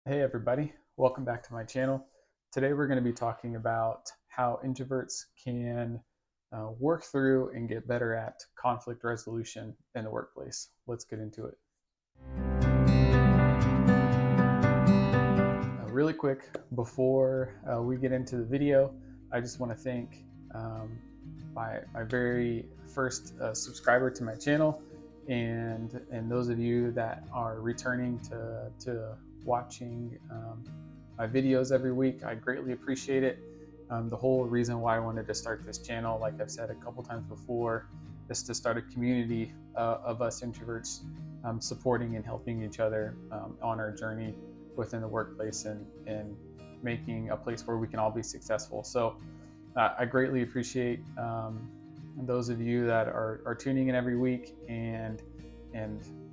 Hey everybody, welcome back to my channel. Today we're going to be talking about how introverts can work through and get better at conflict resolution in the workplace. Let's get into it. Really quick, before we get into the video, I just want to thank my very first subscriber to my channel, and those of you that are returning to watching my videos every week. I greatly appreciate it. The whole reason why I wanted to start this channel, like I've said a couple times before, is to start a community of us introverts supporting and helping each other on our journey within the workplace and making a place where we can all be successful. So I greatly appreciate those of you that are tuning in every week and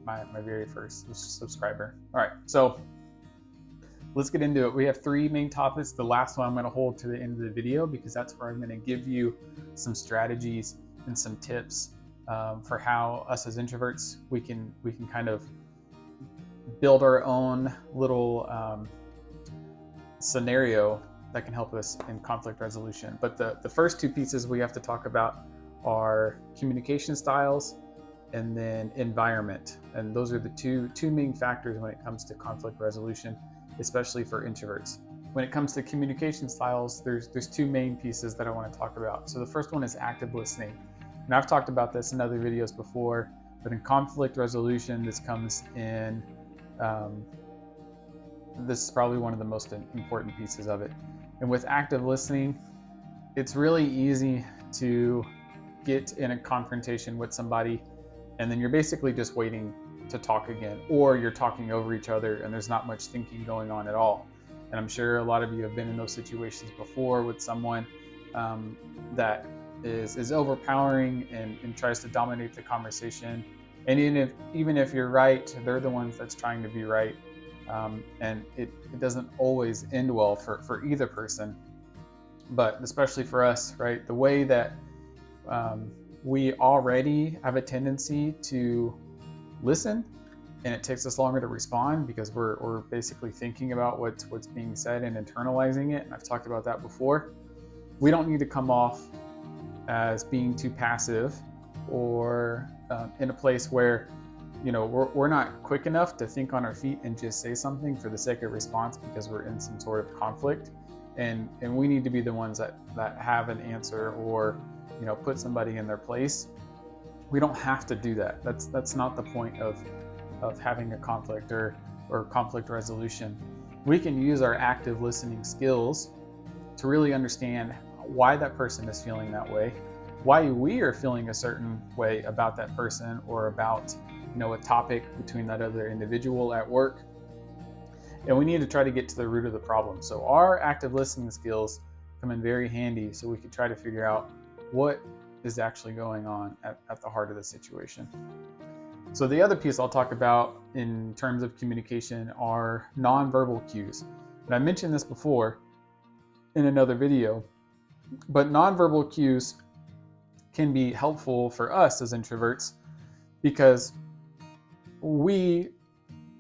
my very first subscriber. All right, so let's get into it. We have three main topics. The last one I'm going to hold to the end of the video because that's where I'm going to give you some strategies and some tips for how us as introverts we can kind of build our own little scenario that can help us in conflict resolution. But the first two pieces we have to talk about are communication styles and then environment. And those are the two main factors when it comes to conflict resolution, especially for introverts. When it comes to communication styles, there's two main pieces that I want to talk about. So the first one is active listening. And I've talked about this in other videos before, but in conflict resolution, this comes in, this is probably one of the most important pieces of it. And with active listening, it's really easy to get in a confrontation with somebody and then you're basically just waiting to talk again, or you're talking over each other and there's not much thinking going on at all. And I'm sure a lot of you have been in those situations before with someone that is overpowering and tries to dominate the conversation. And even if you're right, they're the ones that's trying to be right. And it doesn't always end well for either person, but especially for us, right? The way that we already have a tendency to listen, and it takes us longer to respond because we're basically thinking about what's being said and internalizing it. And I've talked about that before. We don't need to come off as being too passive or in a place where we're not quick enough to think on our feet and just say something for the sake of response because we're in some sort of conflict. And we need to be the ones that have an answer or put somebody in their place. We don't have to do that. That's not the point of having a conflict or conflict resolution. We can use our active listening skills to really understand why that person is feeling that way, why we are feeling a certain way about that person or about a topic between that other individual at work. And we need to try to get to the root of the problem. So our active listening skills come in very handy so we can try to figure out what is actually going on at the heart of the situation. So the other piece I'll talk about in terms of communication are nonverbal cues. And I mentioned this before in another video, but nonverbal cues can be helpful for us as introverts because we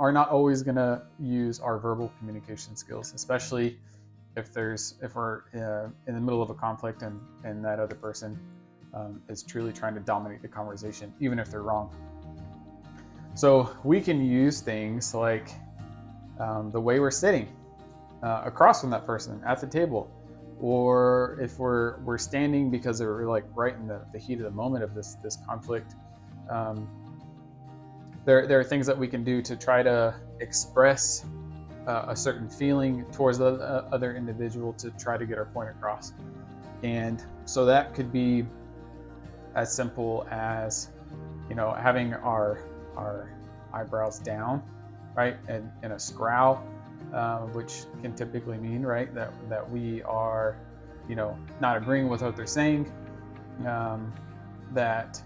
are not always going to use our verbal communication skills, especially if we're in the middle of a conflict and that other person is truly trying to dominate the conversation, even if they're wrong. So we can use things like the way we're sitting across from that person at the table, or if we're standing because we're like right in the heat of the moment of this conflict. There are things that we can do to try to express a certain feeling towards the other individual to try to get our point across. And so that could be as simple as having our eyebrows down, right, and in a scowl, which can typically mean, right, that we are not agreeing with what they're saying, that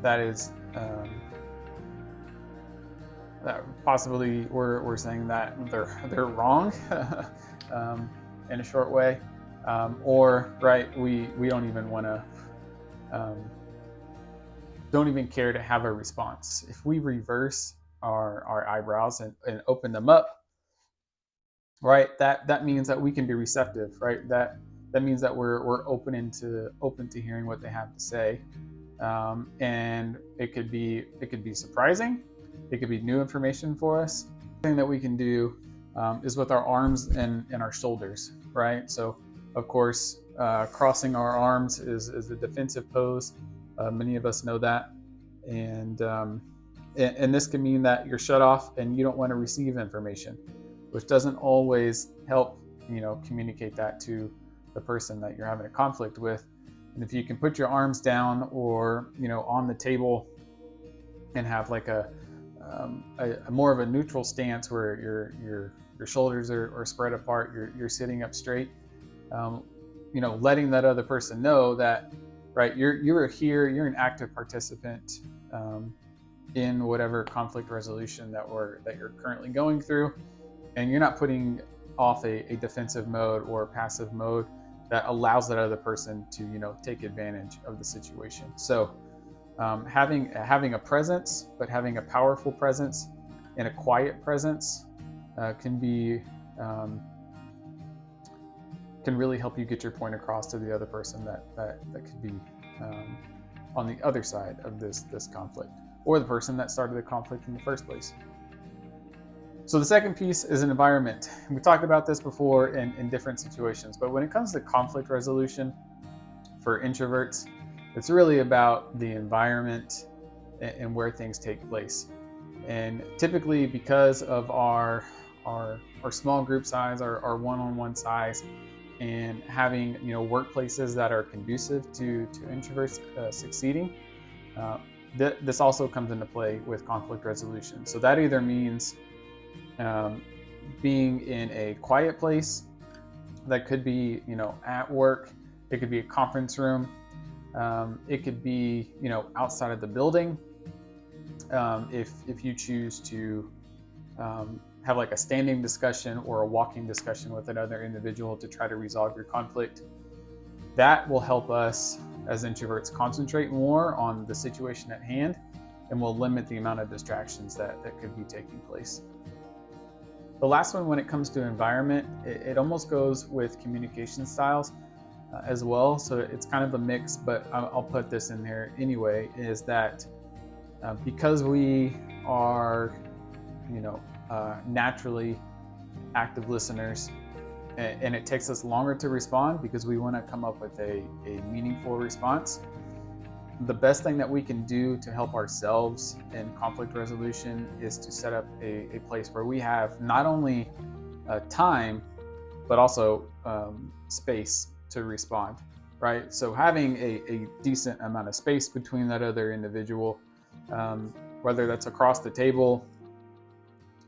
is that possibly we're saying that they're wrong in a short way, or right, we don't even want to don't even care to have a response. If we reverse our eyebrows and open them up, right? That means that we can be receptive, right? That means that we're open to hearing what they have to say, and it could be surprising, it could be new information for us. The thing that we can do is with our arms and our shoulders, right? So, of course, crossing our arms is a defensive pose. Many of us know that, and and this can mean that you're shut off and you don't want to receive information, which doesn't always help, communicate that to the person that you're having a conflict with. And if you can put your arms down or on the table and have like a more of a neutral stance where your shoulders are spread apart, you're sitting up straight, letting that other person know that, right, you're here, you're an active participant in whatever conflict resolution that you're currently going through, and you're not putting off a defensive mode or a passive mode that allows that other person to take advantage of the situation. So having a presence, but having a powerful presence and a quiet presence can be can really help you get your point across to the other person that could be on the other side of this conflict, or the person that started the conflict in the first place. So the second piece is an environment. We talked about this before in different situations, but when it comes to conflict resolution for introverts, it's really about the environment and where things take place. And typically, because of our small group size, our one-on-one size, and having workplaces that are conducive to introverts succeeding, this also comes into play with conflict resolution. So that either means being in a quiet place, that could be at work, it could be a conference room, it could be outside of the building, if you choose to have like a standing discussion or a walking discussion with another individual to try to resolve your conflict. That will help us as introverts concentrate more on the situation at hand, and will limit the amount of distractions that could be taking place. The last one, when it comes to environment, it almost goes with communication styles as well. So it's kind of a mix, but I'll put this in there anyway, is that because we are, naturally active listeners, and it takes us longer to respond because we want to come up with a meaningful response. The best thing that we can do to help ourselves in conflict resolution is to set up a place where we have not only time, but also space to respond, right? So having a decent amount of space between that other individual, whether that's across the table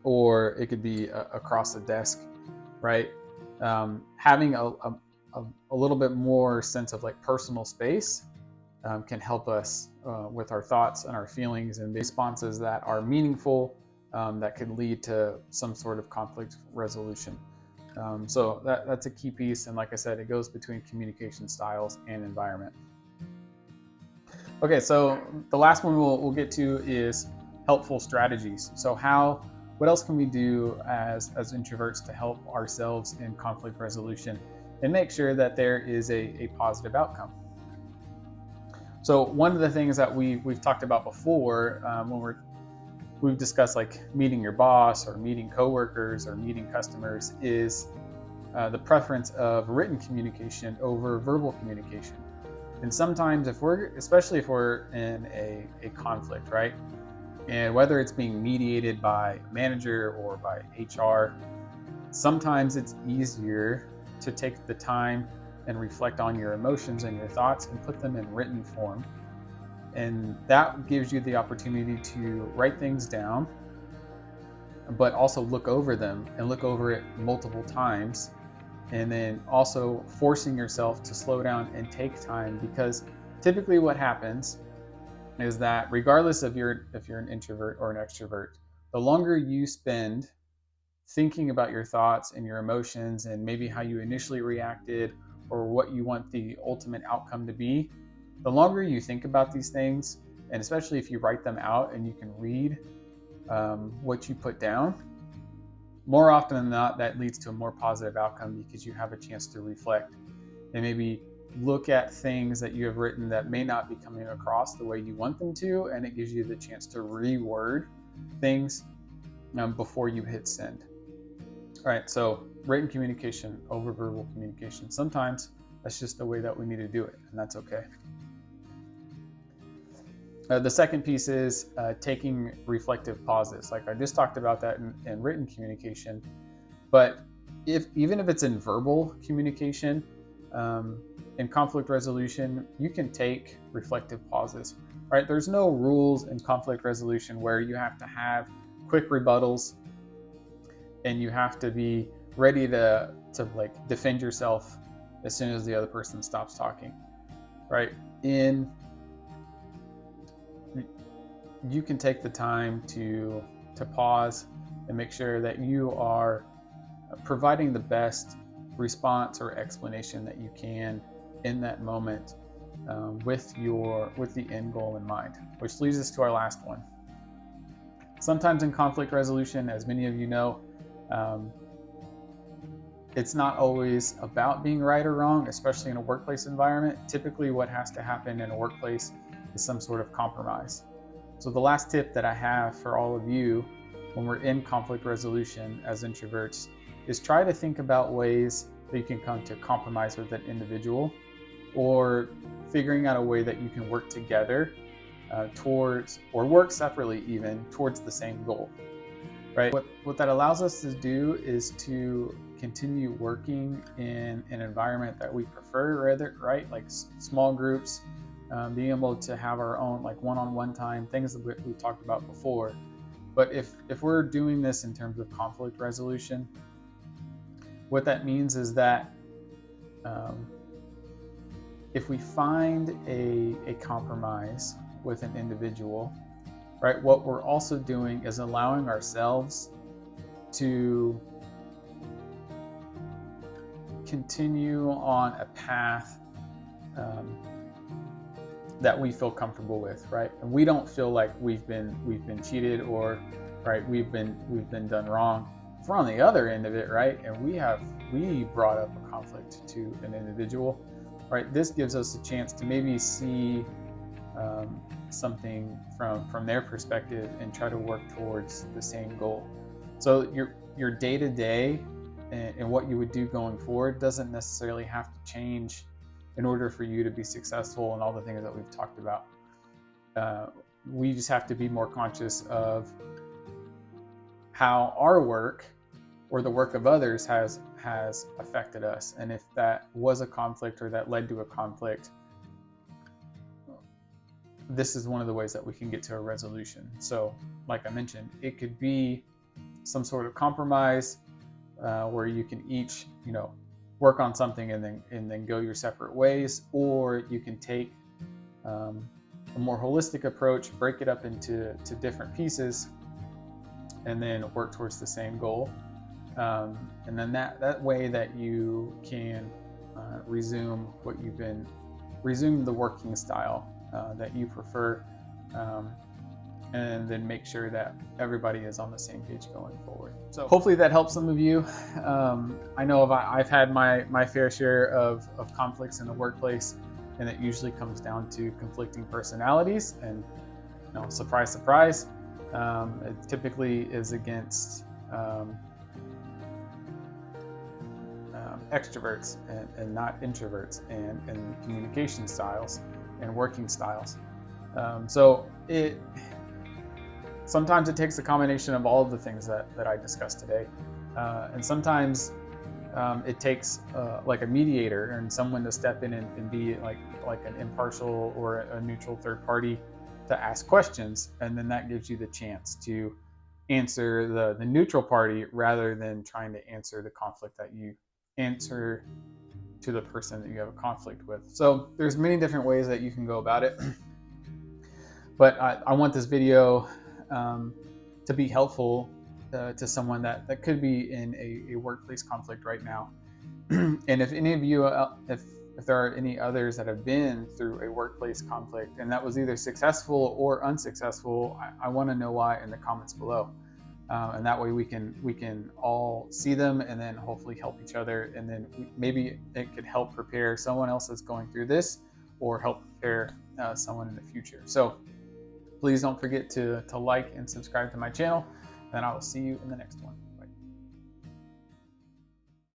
or it could be across the desk, right? Having a little bit more sense of like personal space can help us with our thoughts and our feelings and responses that are meaningful, that can lead to some sort of conflict resolution. So that's a key piece, and like I said, it goes between communication styles and environment. Okay, so the last one we'll get to is helpful strategies. So what else can we do as introverts to help ourselves in conflict resolution and make sure that there is a positive outcome? So one of the things that we've talked about before, when we've discussed like meeting your boss or meeting coworkers or meeting customers, is the preference of written communication over verbal communication. And sometimes especially if we're in a conflict, right? And whether it's being mediated by a manager or by HR, sometimes it's easier to take the time and reflect on your emotions and your thoughts and put them in written form. And that gives you the opportunity to write things down, but also look over them and look over it multiple times. And then also forcing yourself to slow down and take time, because typically what happens is that regardless if you're an introvert or an extrovert, the longer you spend thinking about your thoughts and your emotions and maybe how you initially reacted or what you want the ultimate outcome to be, the longer you think about these things, and especially if you write them out and you can read what you put down, more often than not, that leads to a more positive outcome because you have a chance to reflect and maybe look at things that you have written that may not be coming across the way you want them to, and it gives you the chance to reword things before you hit send. All right, so written communication over verbal communication. Sometimes that's just the way that we need to do it, and that's okay. The second piece is taking reflective pauses. Like I just talked about that in written communication, but even if it's in verbal communication, in conflict resolution, you can take reflective pauses. Right? There's no rules in conflict resolution where you have to have quick rebuttals and you have to be ready to like defend yourself as soon as the other person stops talking. Right? You can take the time to pause and make sure that you are providing the best response or explanation that you can in that moment, with the end goal in mind. Which leads us to our last one. Sometimes in conflict resolution, as many of you know, it's not always about being right or wrong, especially in a workplace environment. Typically what has to happen in a workplace is some sort of compromise. So the last tip that I have for all of you when we're in conflict resolution as introverts is try to think about ways that you can come to compromise with an individual, or figuring out a way that you can work together towards, or work separately even, towards the same goal. Right? What that allows us to do is to continue working in an environment that we prefer, rather, right? Like small groups, being able to have our own like one-on-one time, things that we've talked about before. But if we're doing this in terms of conflict resolution, what that means is that if we find a compromise with an individual, right, what we're also doing is allowing ourselves to continue on a path that we feel comfortable with, right? And we don't feel like we've been cheated, or right, we've been done wrong. If we're on the other end of it, right, and we brought up a conflict to an individual, right, this gives us a chance to maybe see something from their perspective and try to work towards the same goal. So your day-to-day and what you would do going forward doesn't necessarily have to change in order for you to be successful in all the things that we've talked about. We just have to be more conscious of how our work or the work of others has affected us. And if that was a conflict or that led to a conflict, this is one of the ways that we can get to a resolution. So like I mentioned, it could be some sort of compromise where you can each, work on something and then go your separate ways, or you can take a more holistic approach, break it up into different pieces, and then work towards the same goal. And then that way that you can resume the working style that you prefer, and then make sure that everybody is on the same page going forward. So hopefully that helps some of you. I know I've had my fair share of conflicts in the workplace, and it usually comes down to conflicting personalities, and surprise, surprise, it typically is against extroverts and not introverts, and communication styles and working styles. So sometimes it takes a combination of all of the things that I discussed today, and sometimes it takes like a mediator and someone to step in and be like an impartial or a neutral third party to ask questions, and then that gives you the chance to answer the neutral party rather than trying to answer the conflict that you answer to the person that you have a conflict with. So there's many different ways that you can go about it, but I want this video to be helpful to someone that could be in a workplace conflict right now. And if any of you, if there are any others that have been through a workplace conflict and that was either successful or unsuccessful, I want to know why in the comments below. and that way we can all see them and then hopefully help each other, and then maybe it could help prepare someone else that's going through this, or help prepare someone in the future. So please don't forget to like and subscribe to my channel, and I will see you in the next one.